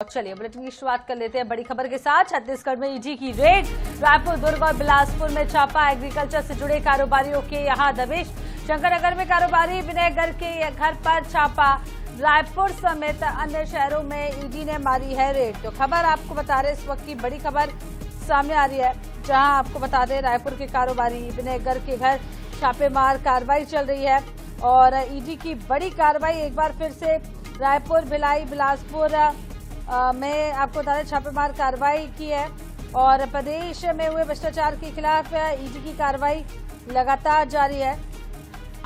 चलिए बुलेटिन की शुरुआत कर लेते हैं बड़ी खबर के साथ। छत्तीसगढ़ में ईडी की रेड, रायपुर, दुर्ग और बिलासपुर में छापा। एग्रीकल्चर से जुड़े कारोबारियों के यहां दबिश। शंकरनगर में कारोबारी विनय गर्ग के घर पर छापा। रायपुर समेत अन्य शहरों में ईडी ने मारी है रेड। तो खबर आपको बता रहे, इस वक्त की बड़ी खबर सामने आ रही है, जहां आपको बता दें रायपुर के कारोबारी विनय गर्ग के घर छापेमार कार्रवाई चल रही है और ईडी की बड़ी कार्रवाई एक बार फिर से रायपुर, भिलाई, बिलासपुर में आपको बता दें छापेमार कार्रवाई की है और प्रदेश में हुए भ्रष्टाचार के खिलाफ ईडी की कार्रवाई लगातार जारी है।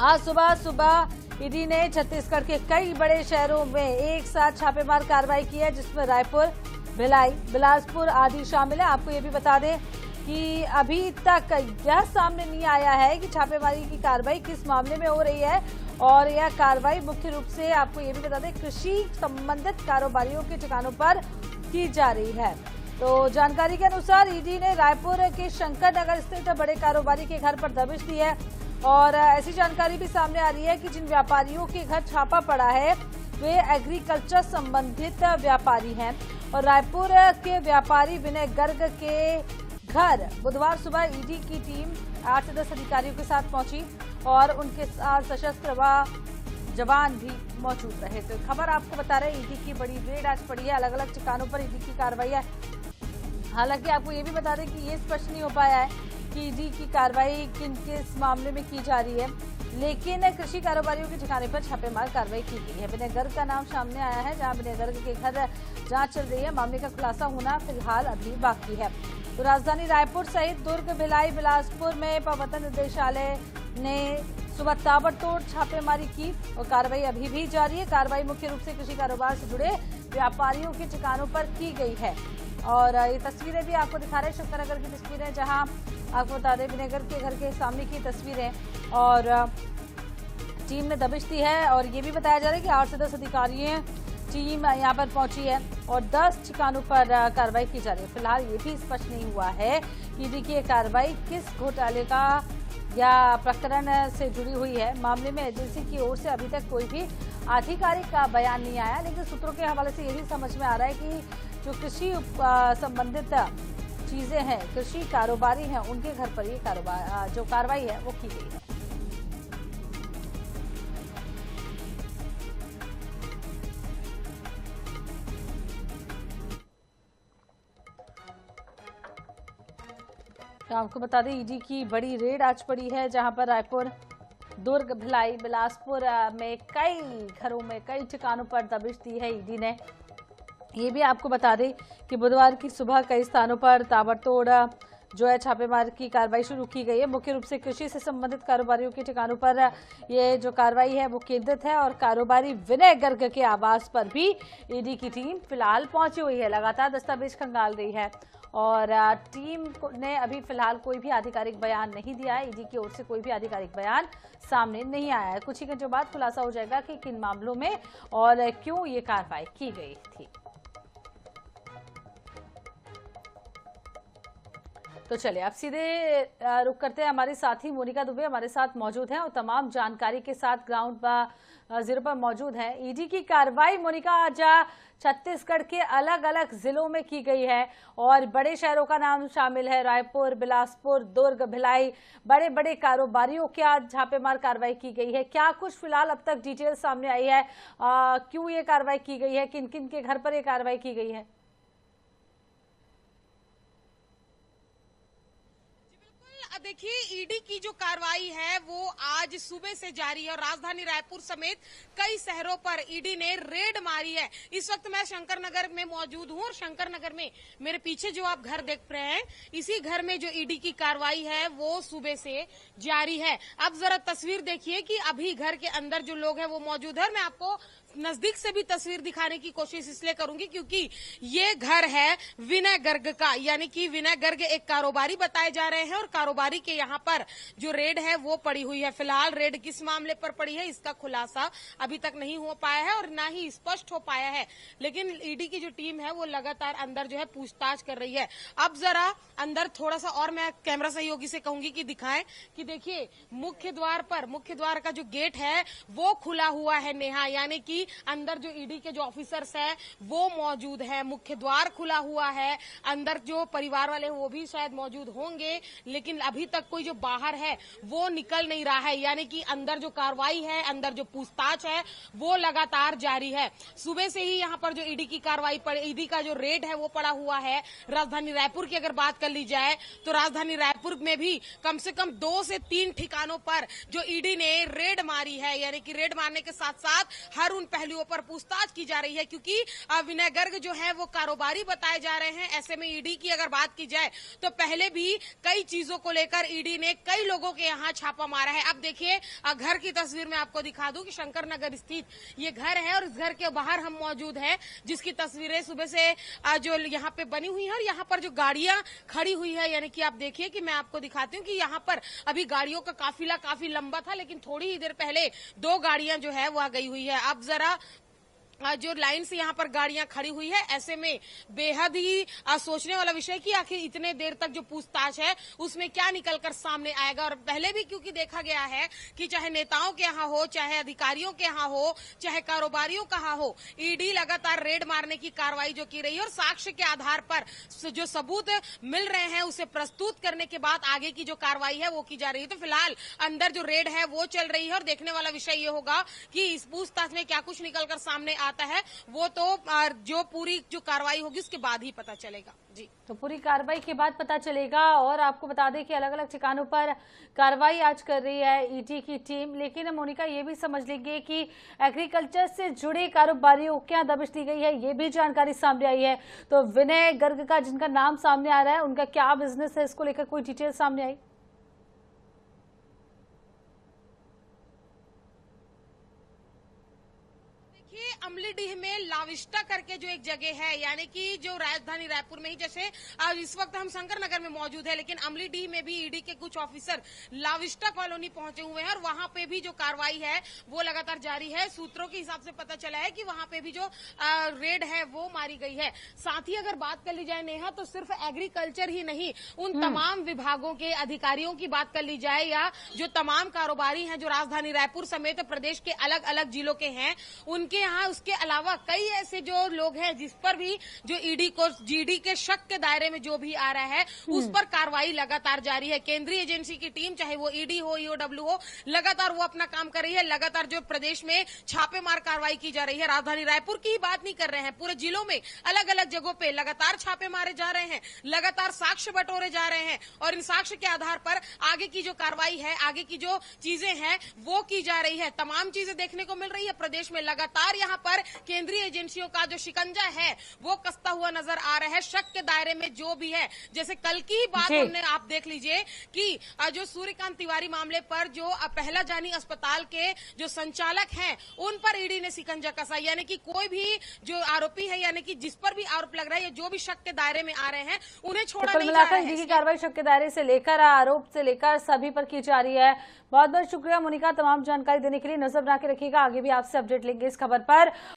आज सुबह ईडी ने छत्तीसगढ़ के कई बड़े शहरों में एक साथ छापेमार कार्रवाई की है, जिसमें रायपुर, भिलाई, बिलासपुर आदि शामिल है। आपको ये भी बता दें कि अभी तक यह सामने नहीं आया है कि छापेमारी की कार्रवाई किस मामले में हो रही है और यह कार्रवाई मुख्य रूप से आपको ये भी बता दें कृषि संबंधित कारोबारियों के ठिकानों पर की जा रही है। तो जानकारी के अनुसार ईडी ने रायपुर के शंकरनगर स्थित बड़े कारोबारी के घर पर दबिश दी है और ऐसी जानकारी भी सामने आ रही है कि जिन व्यापारियों के घर छापा पड़ा है वे एग्रीकल्चर संबंधित व्यापारी हैं और रायपुर के व्यापारी विनय गर्ग के घर बुधवार सुबह ईडी की टीम 8 से 10 अधिकारियों के साथ पहुंची और उनके साथ सशस्त्र व जवान भी मौजूद रहे। तो खबर आपको बता रहे ईडी की बड़ी रेड आज पड़ी है, अलग अलग ठिकानों पर ईडी की कार्रवाई है। हालांकि आपको ये भी बता दें कि ये स्पष्ट नहीं हो पाया है कि ईडी की कार्रवाई किस मामले में की जा रही है, लेकिन कृषि कारोबारियों के ठिकाने पर छापेमार कार्रवाई की गई है। विनय गर्ग का नाम सामने आया है, जहां विनय गर्ग के घर जांच चल रही है। मामले का खुलासा होना फिलहाल अभी बाकी है। तो राजधानी रायपुर सहित दुर्ग, भिलाई, बिलासपुर में प्रवर्तन निदेशालय ने सुबह ताबड़तोड़ छापेमारी की और कार्रवाई अभी भी जारी है। कार्रवाई मुख्य रूप से कृषि कारोबार से जुड़े व्यापारियों के ठिकानों पर की गई है और ये तस्वीरें भी आपको दिखा रहे हैं, शंकरनगर की तस्वीरें, जहां आपको बता दें विनय गर्ग के घर के सामने की तस्वीरें और टीम ने दबिश दी है और ये भी बताया जा रहा है कि 8 से 10 अधिकारियों टीम यहां पर पहुंची है और 10 ठिकानों पर कार्रवाई की जा रही है। फिलहाल ये भी स्पष्ट नहीं हुआ है कि ईडी की कार्रवाई किस घोटाले का या प्रकरण से जुड़ी हुई है। मामले में एजेंसी की ओर से अभी तक कोई भी आधिकारिक का बयान नहीं आया, लेकिन सूत्रों के हवाले से यही समझ में आ रहा है कि जो कृषि संबंधित चीजें हैं, कृषि कारोबारी हैं, उनके घर पर ये जो कार्रवाई है वो की गई है। तो आपको बता दें ईडी की बड़ी रेड आज पड़ी है, जहां पर रायपुर, दुर्ग, भिलाई, बिलासपुर में कई घरों में कई ठिकानों पर दबिश दी है ईडी ने। ये भी आपको बता दें कि बुधवार की सुबह कई स्थानों पर ताबड़तोड़ जो है छापेमार की कार्रवाई शुरू की गई है। मुख्य रूप से कृषि से संबंधित कारोबारियों के ठिकानों पर ये जो कार्रवाई है वो केंद्रित है और कारोबारी विनय गर्ग के आवास पर भी ईडी की टीम फिलहाल पहुंची हुई है, लगातार दस्तावेज खंगाल रही है और टीम ने अभी फिलहाल कोई भी आधिकारिक बयान नहीं दिया है। ईडी की ओर से कोई भी आधिकारिक बयान सामने नहीं आया है। कुछ ही घंटों बाद खुलासा हो जाएगा कि किन मामलों में और क्यों ये कार्रवाई की गई थी। तो चलिए अब सीधे रुक करते हैं, हमारे साथी मोनिका दुबे हमारे साथ मौजूद हैं और तमाम जानकारी के साथ ग्राउंड पर जीरो पर मौजूद हैं। ईडी की कार्रवाई मोनिका आज छत्तीसगढ़ के अलग अलग जिलों में की गई है और बड़े शहरों का नाम शामिल है, रायपुर, बिलासपुर, दुर्ग, भिलाई। बड़े बड़े कारोबारियों की आज छापेमार कार्रवाई की गई है। क्या कुछ फिलहाल अब तक डिटेल सामने आई है, क्यों ये कार्रवाई की गई है, किन किन के घर पर ये कार्रवाई की गई है? देखिए ईडी की जो कार्रवाई है वो आज सुबह से जारी है और राजधानी रायपुर समेत कई शहरों पर ईडी ने रेड मारी है। इस वक्त मैं शंकरनगर में मौजूद हूं और शंकरनगर में मेरे पीछे जो आप घर देख रहे हैं, इसी घर में जो ईडी की कार्रवाई है वो सुबह से जारी है। अब जरा तस्वीर देखिए कि अभी घर के अंदर जो लोग हैं वो मौजूद है। मैं आपको नजदीक से भी तस्वीर दिखाने की कोशिश इसलिए करूंगी क्योंकि ये घर है विनय गर्ग का, यानी कि विनय गर्ग एक कारोबारी बताए जा रहे हैं और कारोबारी के यहाँ पर जो रेड है वो पड़ी हुई है। फिलहाल रेड किस मामले पर पड़ी है इसका खुलासा अभी तक नहीं हो पाया है और ना ही स्पष्ट हो पाया है, लेकिन ईडी की जो टीम है वो लगातार अंदर जो है पूछताछ कर रही है। अब जरा अंदर थोड़ा सा और मैं कैमरा सहयोगी से कहूंगी कि दिखाएं कि देखिए मुख्य द्वार का जो गेट है वो खुला हुआ है नेहा, यानी कि कि अंदर जो ईडी के जो ऑफिसर्स हैं वो मौजूद है, मुख्य द्वार खुला हुआ है, अंदर जो परिवार वाले हैं वो भी शायद मौजूद होंगे, लेकिन अभी तक कोई जो बाहर है वो निकल नहीं रहा है। यानी कि अंदर जो कार्रवाई है, अंदर जो पूछताछ है वो लगातार जारी है। सुबह से ही यहाँ पर जो ईडी की कार्रवाई ईडी का जो रेड है वो पड़ा हुआ है। राजधानी रायपुर की अगर बात कर ली जाए तो राजधानी रायपुर में भी कम से कम 2 से 3 ठिकानों पर जो ईडी ने रेड मारी है। यानी कि रेड मारने के साथ साथ हर उन पहलुओं पर पूछताछ की जा रही है, क्योंकि विनय गर्ग जो है वो कारोबारी बताए जा रहे हैं। ऐसे में ईडी की अगर बात की जाए तो पहले भी कई चीजों को लेकर ईडी ने कई लोगों के यहाँ छापा मारा है। अब देखिए घर की तस्वीर में आपको दिखा दूं कि शंकर नगर स्थित ये घर है और इस घर के बाहर हम मौजूद हैं, जिसकी तस्वीरें सुबह से जो यहाँ पे बनी हुई है और यहाँ पर जो गाड़ियां खड़ी हुई है। यानी कि आप देखिए कि मैं आपको दिखाती हूँ कि यहाँ पर अभी गाड़ियों का काफिला काफी लंबा था, लेकिन थोड़ी ही देर पहले 2 गाड़ियां जो है वह गई हुई है। अब जरा जो लाइन से यहाँ पर गाड़ियां खड़ी हुई है, ऐसे में बेहद ही सोचने वाला विषय कि आखिर इतने देर तक जो पूछताछ है उसमें क्या निकलकर सामने आएगा। और पहले भी क्योंकि देखा गया है कि चाहे नेताओं के यहाँ हो, चाहे अधिकारियों के यहाँ हो, चाहे कारोबारियों का यहाँ हो, ईडी लगातार रेड मारने की कार्रवाई जो की रही है और साक्ष्य के आधार पर जो सबूत मिल रहे हैं उसे प्रस्तुत करने के बाद आगे की जो कार्रवाई है वो की जा रही है। तो फिलहाल अंदर जो रेड है वो चल रही है और देखने वाला विषय ये होगा कि इस पूछताछ में क्या कुछ निकलकर सामने आता है, वो तो जो पूरी जो कार्रवाई होगी उसके बाद ही पता चलेगा। जी, तो पूरी कार्रवाई के बाद पता चलेगा। और आपको बता दें कि अलग अलग ठिकानों पर कार्रवाई आज कर रही है ईडी की टीम। लेकिन मोनिका, ये भी समझ लेंगे कि एग्रीकल्चर से जुड़े कारोबारियों को क्या दबिश दी गई है, ये भी जानकारी सामने आई है। तो विनय गर्ग का जिनका नाम सामने आ रहा है, उनका क्या बिजनेस है, इसको लेकर कोई डिटेल सामने आई? अमलीडीह में लाविस्टा करके जो एक जगह है, यानी कि जो राजधानी रायपुर में ही, जैसे इस वक्त हम शंकर नगर में मौजूद है, लेकिन अमलीडीह में भी ईडी के कुछ ऑफिसर लाविस्टा कॉलोनी पहुंचे हुए हैं और वहां पे भी जो कार्रवाई है वो लगातार जारी है। सूत्रों के हिसाब से पता चला है कि वहां पे भी जो रेड है वो मारी गई है। साथ ही अगर बात कर ली जाए नेहा, तो सिर्फ एग्रीकल्चर ही नहीं, उन तमाम विभागों के अधिकारियों की बात कर ली जाए या जो तमाम कारोबारी हैं जो राजधानी रायपुर समेत प्रदेश के अलग अलग जिलों के हैं, उनके यहाँ उसके अलावा कई ऐसे जो लोग हैं जिस पर भी जो ईडी के शक के दायरे में जो भी आ रहा है उस पर कार्रवाई लगातार जारी है। केंद्रीय एजेंसी की टीम, चाहे वो ईडी हो, ईओडब्ल्यू हो, लगातार वो अपना काम कर रही है। लगातार जो प्रदेश में छापेमार कार्रवाई की जा रही है। राजधानी रायपुर की ही बात नहीं कर रहे हैं, पूरे जिलों में अलग अलग जगहों पे लगातार छापे मारे जा रहे हैं, लगातार साक्ष्य बटोरे जा रहे हैं और इन साक्ष्य के आधार पर आगे की जो कार्रवाई है, आगे की जो चीजें हैं वो की जा रही है। तमाम चीजें देखने को मिल रही है। प्रदेश में लगातार यहाँ पर केंद्रीय एजेंसियों का जो शिकंजा है वो कसता हुआ नजर आ रहा है। शक के दायरे में जो भी है, जैसे कल की ही बात हमने, आप देख लीजिए कि जो सूर्यकांत तिवारी मामले पर जो पहला जानी अस्पताल के जो संचालक हैं उन पर ईडी ने शिकंजा कसा। यानी कि कोई भी जो आरोपी है, यानी कि जिस पर भी आरोप लग रहा है, जो भी शक के दायरे में आ रहे हैं, उन्हें छोड़ा नहीं जा रहा है। ईडी की कार्रवाई शक के दायरे से लेकर आरोप से लेकर सभी पर की जा रही है। बहुत बहुत शुक्रिया मोनिका तमाम जानकारी देने के लिए। नजर बना के रखिएगा, आगे भी आपसे अपडेट लेंगे इस खबर पर।